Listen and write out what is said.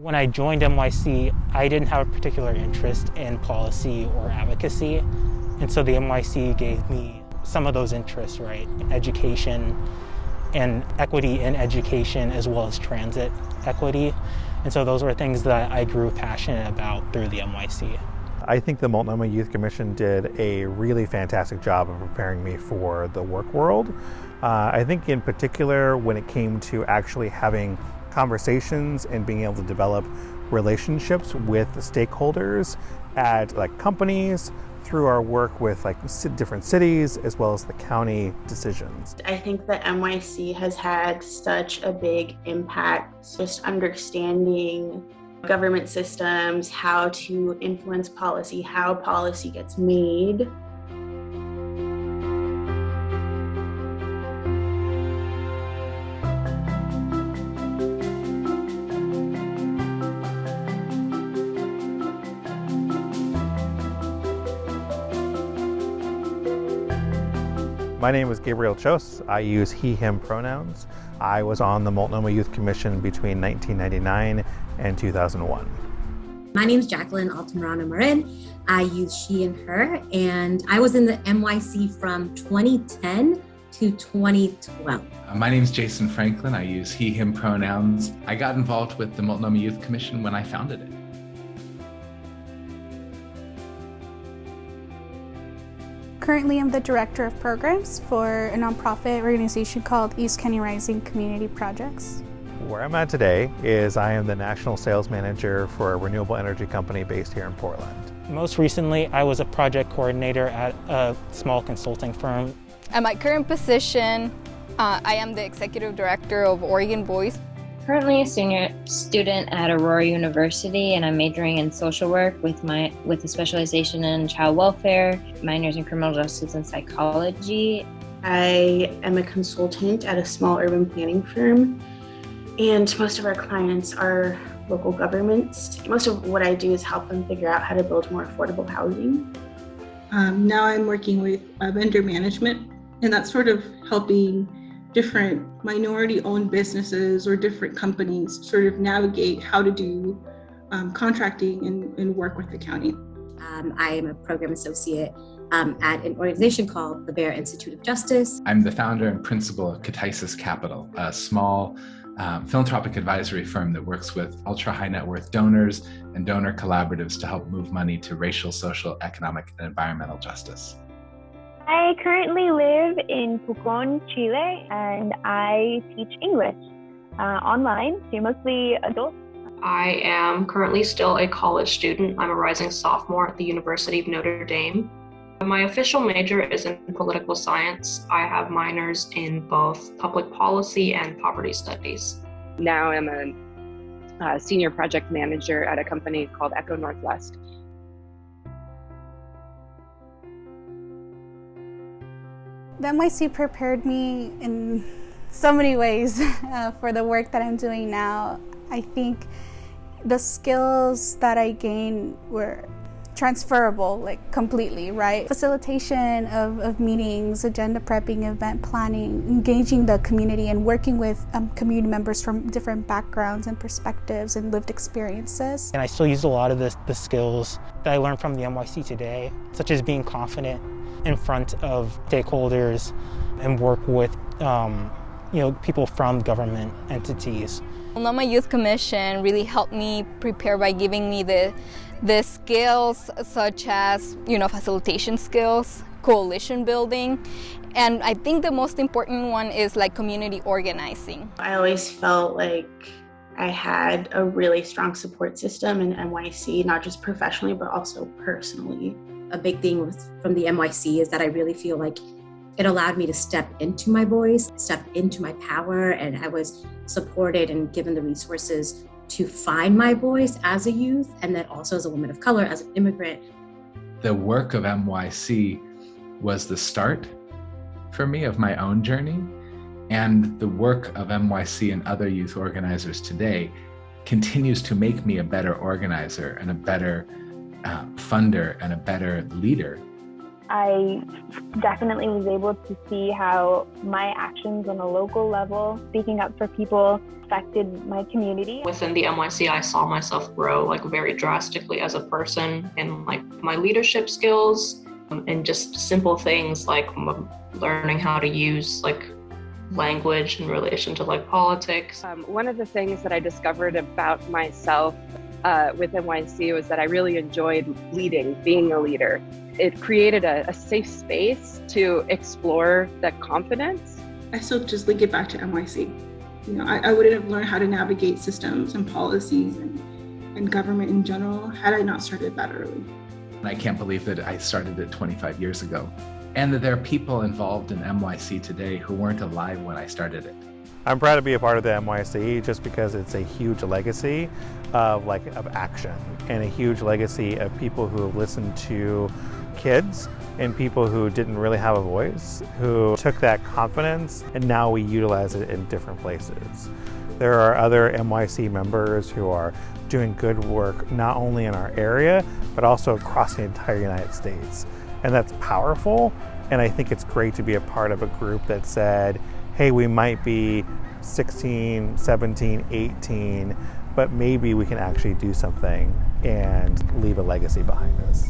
When I joined NYC, I didn't have a particular interest in policy or advocacy, and so the NYC gave me some of those interests, right? Education and equity in education as well as transit equity. And so those were things that I grew passionate about through the NYC. I think the Multnomah Youth Commission did a really fantastic job of preparing me for the work world. I think in particular when it came to actually having conversations and being able to develop relationships with the stakeholders at companies through our work with different cities as well as the county decisions. I think that NYC has had such a big impact, just understanding government systems, how to influence policy, how policy gets made. My name is Gabriel Chose. I use he, him pronouns. I was on the Multnomah Youth Commission between 1999 and 2001. My name is Jacqueline Altamirano Marin. I use she and her, and I was in the NYC from 2010 to 2012. My name is Jason Franklin. I use he, him pronouns. I got involved with the Multnomah Youth Commission when I founded it. Currently, I'm the Director of Programs for a nonprofit organization called East County Rising Community Projects. Where I'm at today is I am the National Sales Manager for a renewable energy company based here in Portland. Most recently, I was a project coordinator at a small consulting firm. At my current position, I am the Executive Director of Oregon Voice. Currently a senior student at Aurora University, and I'm majoring in social work with a specialization in child welfare, minors in criminal justice and psychology. I am a consultant at a small urban planning firm, and most of our clients are local governments. Most of what I do is help them figure out how to build more affordable housing. Now I'm working with vendor management, and that's sort of helping different minority-owned businesses or different companies sort of navigate how to do contracting and work with the county. I am a program associate at an organization called the Bear Institute of Justice. I'm the founder and principal of Cataisis Capital, a small philanthropic advisory firm that works with ultra-high net worth donors and donor collaboratives to help move money to racial, social, economic, and environmental justice. I currently live in Pucón, Chile, and I teach English online to mostly adults. I am currently still a college student. I'm a rising sophomore at the University of Notre Dame. My official major is in political science. I have minors in both public policy and poverty studies. Now I'm a senior project manager at a company called Echo Northwest. The NYC prepared me in so many ways for the work that I'm doing now. I think the skills that I gained were transferable, completely, right? Facilitation of meetings, agenda prepping, event planning, engaging the community and working with community members from different backgrounds and perspectives and lived experiences. And I still use a lot of the skills that I learned from the NYC today, such as being confident in front of stakeholders and work with people from government entities. Multnomah Youth Commission really helped me prepare by giving me the skills such as facilitation skills, coalition building, and I think the most important one is community organizing. I always felt like I had a really strong support system in NYC, not just professionally, but also personally. A big thing from the NYC is that I really feel like it allowed me to step into my voice, step into my power, and I was supported and given the resources to find my voice as a youth, and then also as a woman of color, as an immigrant. The work of NYC was the start for me of my own journey, and the work of NYC and other youth organizers today continues to make me a better organizer and a better funder and a better leader I definitely was able to see how my actions on a local level, speaking up for people, affected my community. Within the NYC, I saw myself grow like very drastically as a person, and like my leadership skills and just simple things like learning how to use like language in relation to like politics. One of the things that I discovered about myself with NYC was that I really enjoyed leading, being a leader. It created a safe space to explore that confidence. I still just link it back to NYC. You know, I wouldn't have learned how to navigate systems and policies and government in general had I not started that early. I can't believe that I started it 25 years ago, and that there are people involved in NYC today who weren't alive when I started it. I'm proud to be a part of the NYC just because it's a huge legacy of action, and a huge legacy of people who have listened to kids and people who didn't really have a voice, who took that confidence and now we utilize it in different places. There are other NYC members who are doing good work not only in our area but also across the entire United States, and that's powerful. And I think it's great to be a part of a group that said, hey, we might be 16, 17, 18, but maybe we can actually do something and leave a legacy behind us.